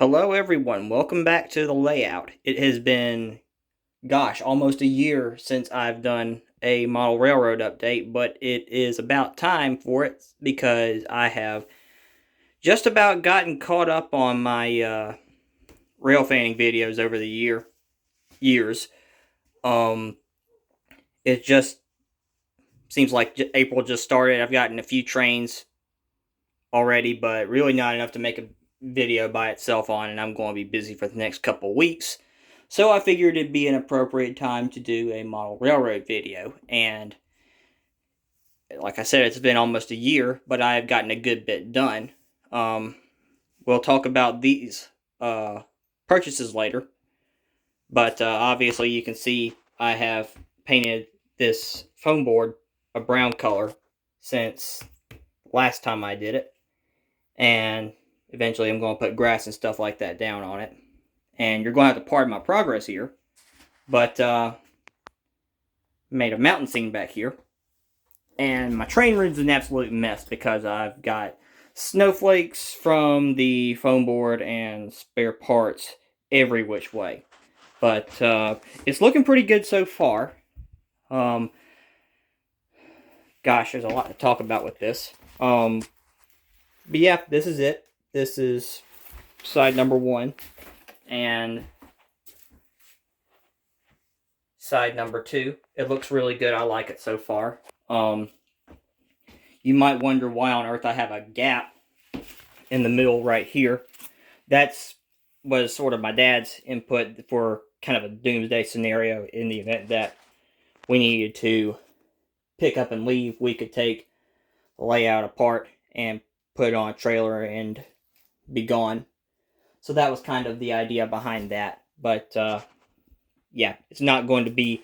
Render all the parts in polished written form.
Hello everyone, welcome back to the layout. It has been, almost a year since I've done a model railroad update, but it is about time for it because I have just about gotten caught up on my rail fanning videos over the years. Um, it just seems like April just started. I've gotten a few trains already, but really not enough to make a video by itself on, and I'm going to be busy for the next couple weeks. So I figured it'd be an appropriate time to do a model railroad video. And like I said, it's been almost a year, but I've gotten a good bit done. Um, we'll talk about these purchases later. But obviously you can see I have painted this foam board a brown color since last time I did it. And eventually I'm going to put grass and stuff like that down on it. And you're going to have to pardon my progress here. But made a mountain scene back here. And my train room's an absolute mess because I've got snowflakes from the foam board and spare parts every which way. But it's looking pretty good so far. There's a lot to talk about with this. But yeah, this is it. This is side number 1. And side number 2. It looks really good. I like it so far. You might wonder why on earth I have a gap in the middle right here. Was sort of my dad's input for kind of a doomsday scenario. In the event that we needed to pick up and leave, we could take the layout apart and put it on a trailer and be gone. So that was kind of the idea behind that. But yeah, it's not going to be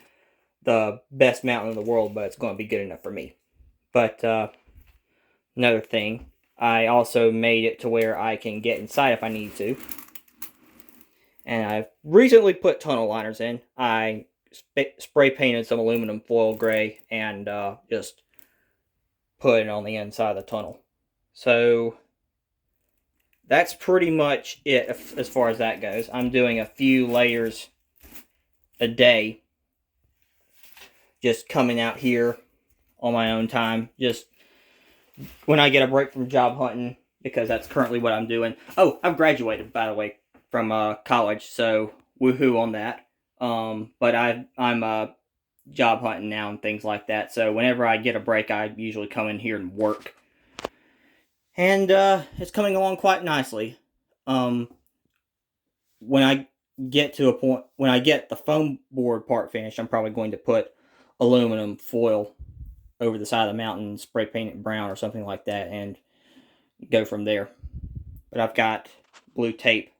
the best mountain in the world, but it's going to be good enough for me. But another thing, I also made it to where I can get inside if I need to. And I've recently put tunnel liners in. I spray painted some aluminum foil gray and just put it on the inside of the tunnel. So that's pretty much it as far as that goes. I'm doing a few layers a day, just coming out here on my own time, just when I get a break from job hunting, because that's currently what I'm doing. Oh, I've graduated, by the way, from college, so woohoo on that. But I'm job hunting now and things like that, so whenever I get a break, I usually come in here and work. And it's coming along quite nicely. When I get to a point, when I get the foam board part finished, I'm probably going to put aluminum foil over the side of the mountain, spray paint it brown or something like that, and go from there. But I've got blue tape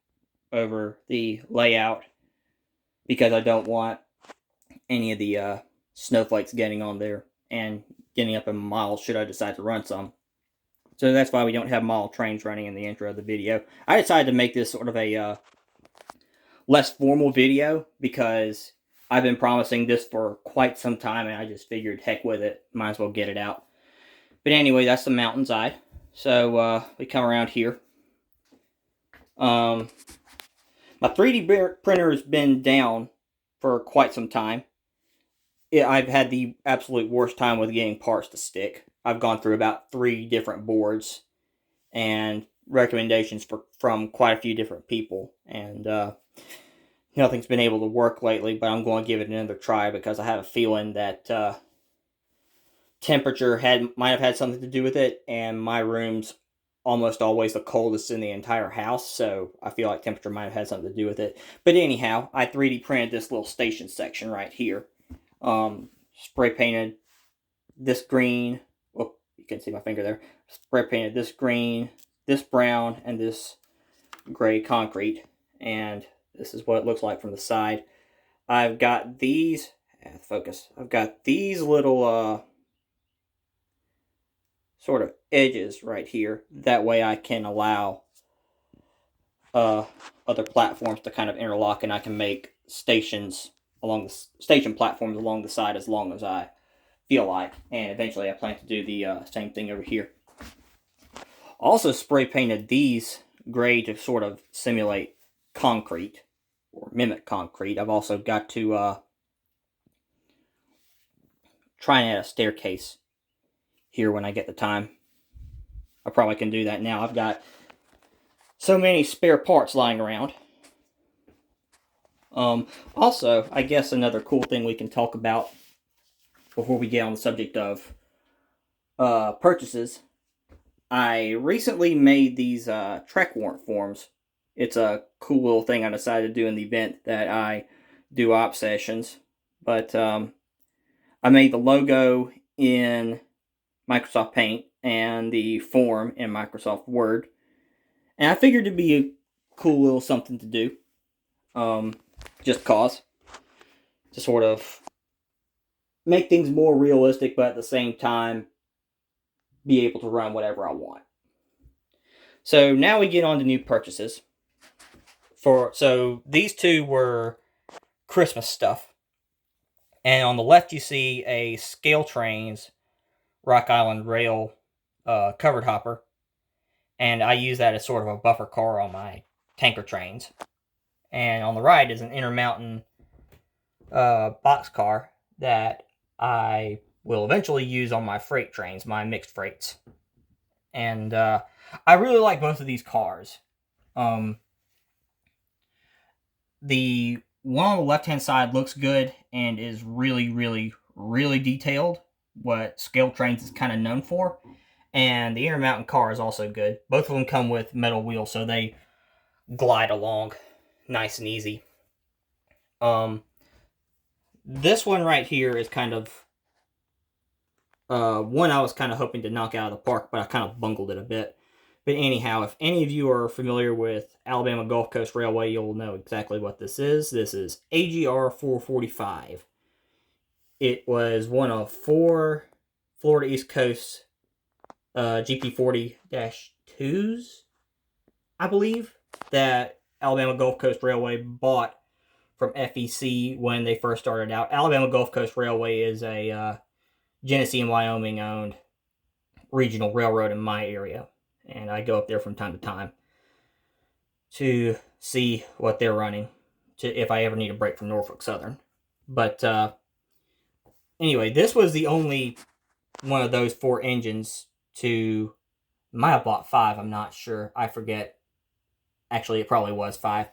over the layout because I don't want any of the snowflakes getting on there and getting up in miles should I decide to run some. So that's why we don't have model trains running in the intro of the video. I decided to make this sort of a less formal video because I've been promising this for quite some time, and I just figured, heck with it, might as well get it out. But anyway, that's the mountainside. So we come around here. My 3D printer has been down for quite some time. I've had the absolute worst time with getting parts to stick. I've gone through about 3 different boards and recommendations from quite a few different people, and nothing's been able to work lately, but I'm going to give it another try because I have a feeling that temperature might have had something to do with it, and my room's almost always the coldest in the entire house, so I feel like temperature might have had something to do with it. But anyhow, I 3D printed this little station section right here. Spray painted this green. Oh, you can see my finger there. Spray painted this green, this brown, and this gray concrete. And this is what it looks like from the side. I've got these, focus. I've got these little sort of edges right here. That way I can allow other platforms to kind of interlock, and I can make stations along the station platforms along the side as long as I feel like. And eventually I plan to do the same thing over here. Also spray painted these gray to sort of simulate concrete or mimic concrete. I've also got to try and add a staircase here when I get the time. I probably can do that now. I've got so many spare parts lying around. Also, I guess another cool thing we can talk about before we get on the subject of purchases. I recently made these Trek warrant forms. It's a cool little thing I decided to do in the event that I do op sessions. But I made the logo in Microsoft Paint and the form in Microsoft Word. And I figured it'd be a cool little something to do. Just cause. To sort of make things more realistic, but at the same time be able to run whatever I want. So now we get on to new purchases. So these two were Christmas stuff. And on the left you see a Scale Trains Rock Island Rail covered hopper. And I use that as sort of a buffer car on my tanker trains. And on the right is an Intermountain boxcar that I will eventually use on my freight trains, my mixed freights. And I really like both of these cars. The one on the left-hand side looks good and is really, really, really detailed, what Scale Trains is kind of known for. And the Intermountain car is also good. Both of them come with metal wheels, so they glide along nice and easy. This one right here is kind of one I was kind of hoping to knock out of the park, but I kind of bungled it a bit. But anyhow, if any of you are familiar with Alabama Gulf Coast Railway, you'll know exactly what this is. This is AGR 445. It was one of 4 Florida East Coast GP40-2s, I believe, that Alabama Gulf Coast Railway bought from FEC when they first started out. Alabama Gulf Coast Railway is a Genesee and Wyoming owned regional railroad in my area. And I go up there from time to time to see what they're running, if I ever need a break from Norfolk Southern. But anyway, this was the only one of those 4 engines to... might have bought 5, I'm not sure. I forget. Actually, it probably was 5.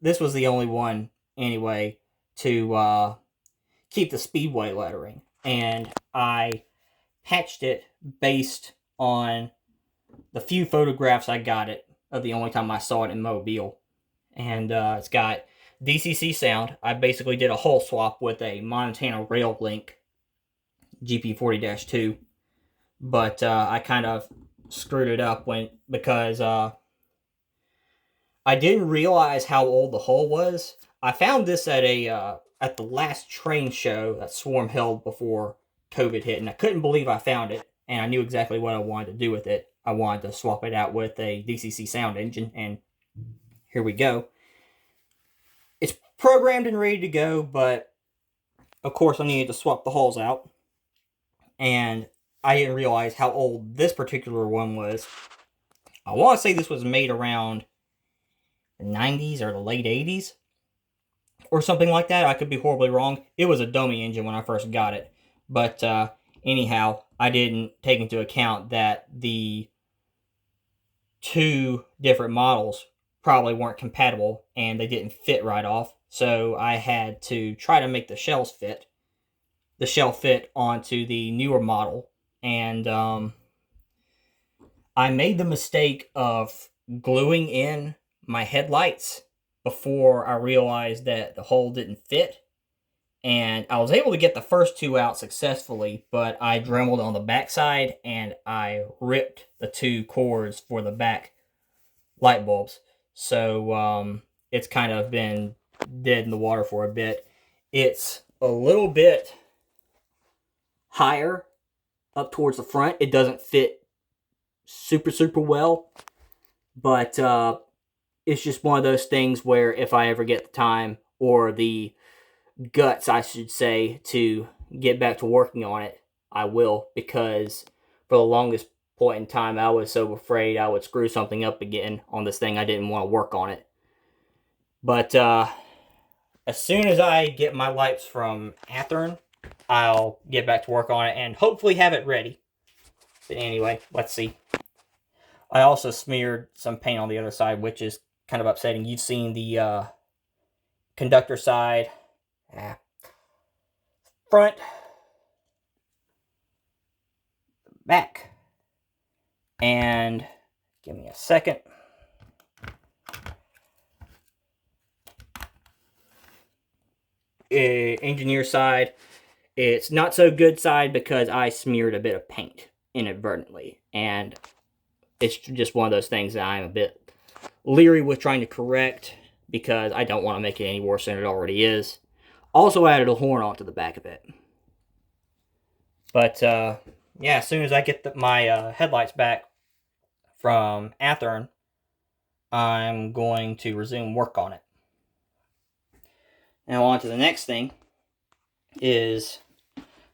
This was the only one, anyway, to keep the Speedway lettering. And I patched it based on the few photographs I got it of the only time I saw it in Mobile. And it's got DCC sound. I basically did a hull swap with a Montana Rail Link GP40-2. But I kind of screwed it up because I didn't realize how old the hull was. I found this at the last train show that Swarm held before COVID hit, and I couldn't believe I found it, and I knew exactly what I wanted to do with it. I wanted to swap it out with a DCC sound engine, and here we go. It's programmed and ready to go, but of course I needed to swap the hulls out, and I didn't realize how old this particular one was. I want to say this was made around the 90s or the late 80s, or something like that. I could be horribly wrong. It was a dummy engine when I first got it. But anyhow, I didn't take into account that the 2 different models probably weren't compatible and they didn't fit right off. So I had to try to make the shell fit onto the newer model. And I made the mistake of gluing in my headlights before I realized that the hole didn't fit. And I was able to get the first 2 out successfully, but I dremeled on the backside and I ripped the 2 cords for the back light bulbs. So it's kind of been dead in the water for a bit. It's a little bit higher up towards the front. It doesn't fit super well, but it's just one of those things where if I ever get the time or the guts, I should say, to get back to working on it, I will, because for the longest point in time, I was so afraid I would screw something up again on this thing. I didn't want to work on it. But as soon as I get my lights from Athearn, I'll get back to work on it and hopefully have it ready. But anyway, let's see. I also smeared some paint on the other side, which is kind of upsetting. You've seen the conductor side, front, back, and give me a second. Engineer side, it's not so good side because I smeared a bit of paint inadvertently, and it's just one of those things that I'm a bit leery with trying to correct because I don't want to make it any worse than it already is. Also added a horn onto the back of it. But yeah, as soon as I get my headlights back from Athearn, I'm going to resume work on it. Now on to the next thing is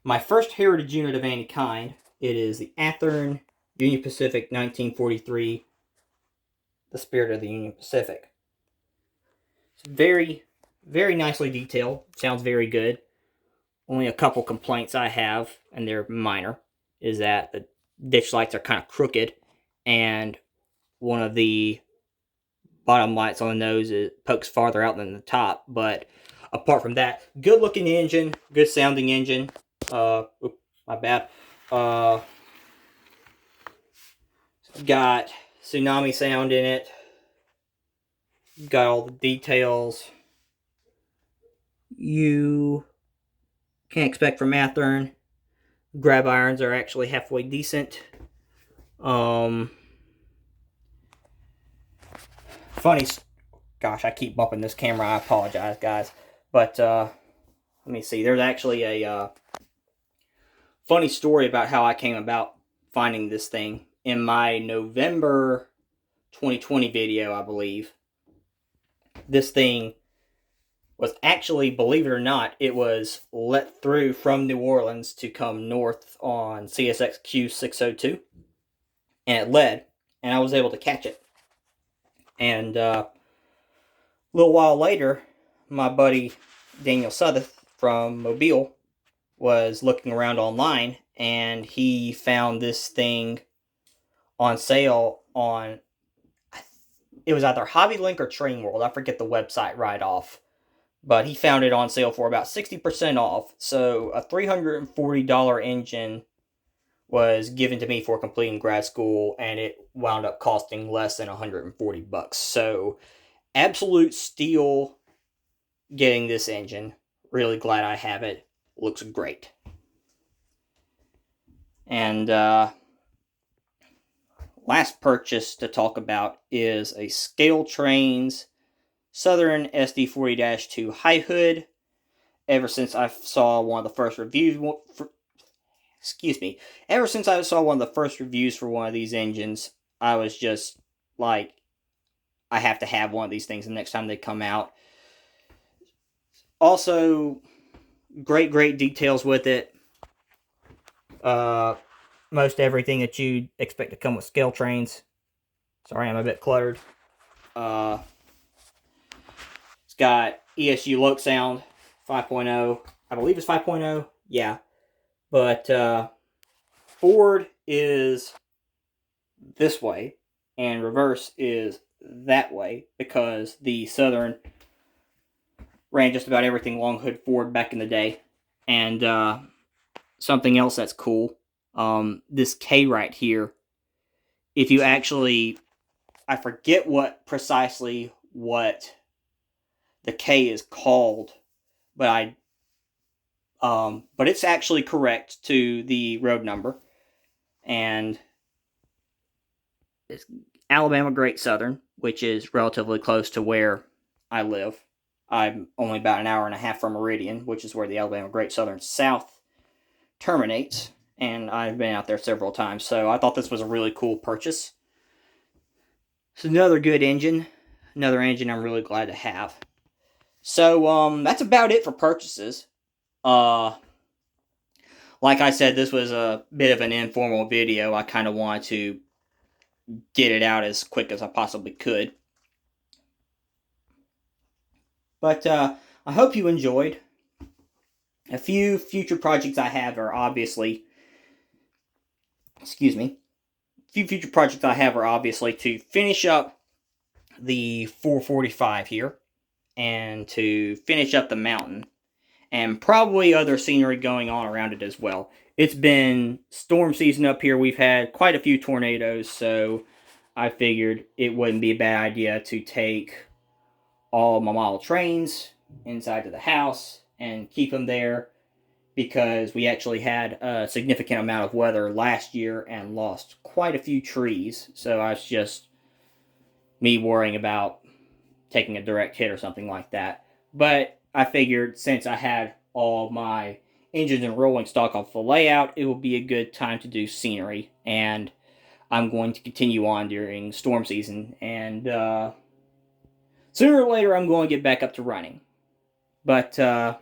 my first Heritage unit of any kind. It is the Athearn Union Pacific 1943, the Spirit of the Union Pacific. It's very, very nicely detailed. Sounds very good. Only a couple complaints I have, and they're minor, is that the ditch lights are kind of crooked, and one of the bottom lights on the nose pokes farther out than the top. But apart from that, good looking engine, good sounding engine. Oops, my bad. Got tsunami sound in it. Got all the details you can expect from Athearn. Grab irons are actually halfway decent. Funny, gosh, I keep bumping this camera. I apologize, guys. But let me see. There's actually a funny story about how I came about finding this thing. In my November 2020 video, I believe, this thing was actually, believe it or not, it was let through from New Orleans to come north on CSX Q602, and it led, and I was able to catch it. And a little while later, my buddy Daniel Southeth from Mobile was looking around online, and he found this thing on sale on, it was either HobbyLink or Train World. I forget the website right off. But he found it on sale for about 60% off. So a $340 engine was given to me for completing grad school, and it wound up costing less than $140. So absolute steal getting this engine. Really glad I have it. Looks great. And last purchase to talk about is a Scale Trains Southern SD40-2 High Hood. Ever since I saw one of the first reviews, ever since I saw one of the first reviews for one of these engines, I was just like, I have to have one of these things the next time they come out. Also, great details with it. Most everything that you'd expect to come with Scale Trains. Sorry, I'm a bit cluttered. It's got ESU Loc Sound 5.0. I believe it's 5.0. Yeah. But forward is this way, and reverse is that way, because the Southern ran just about everything long hood forward back in the day. And something else that's cool, this K right here, if you actually, I forget precisely what the K is called, but but it's actually correct to the road number, and it's Alabama Great Southern, which is relatively close to where I live. I'm only about an hour and a half from Meridian, which is where the Alabama Great Southern South terminates, and I've been out there several times, so I thought this was a really cool purchase. It's another good engine, another engine I'm really glad to have. So, that's about it for purchases. like I said, this was a bit of an informal video. I kind of wanted to get it out as quick as I possibly could. But I hope you enjoyed. A few future projects I have are obviously, excuse me, a few future projects I have are obviously to finish up the 445 here and to finish up the mountain and probably other scenery going on around it as well. It's been storm season up here. We've had quite a few tornadoes, so I figured it wouldn't be a bad idea to take all my model trains inside to the house and keep them there, because we actually had a significant amount of weather last year and lost quite a few trees. So I was just me worrying about taking a direct hit or something like that. But I figured since I had all my engines and rolling stock off the layout, it will be a good time to do scenery. And I'm going to continue on during storm season. And sooner or later, I'm going to get back up to running. But I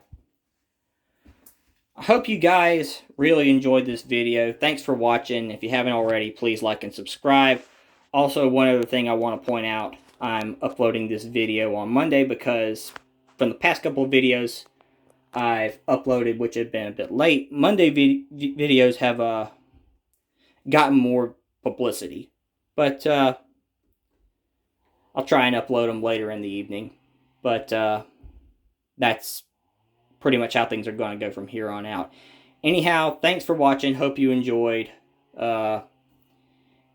hope you guys really enjoyed this video. Thanks for watching. If you haven't already, please like and subscribe. Also, one other thing I want to point out, I'm uploading this video on Monday because from the past couple of videos I've uploaded, which have been a bit late, Monday videos have gotten more publicity. But I'll try and upload them later in the evening. But that's pretty much how things are going to go from here on out. Anyhow, thanks for watching. Hope you enjoyed. Have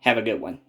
a good one.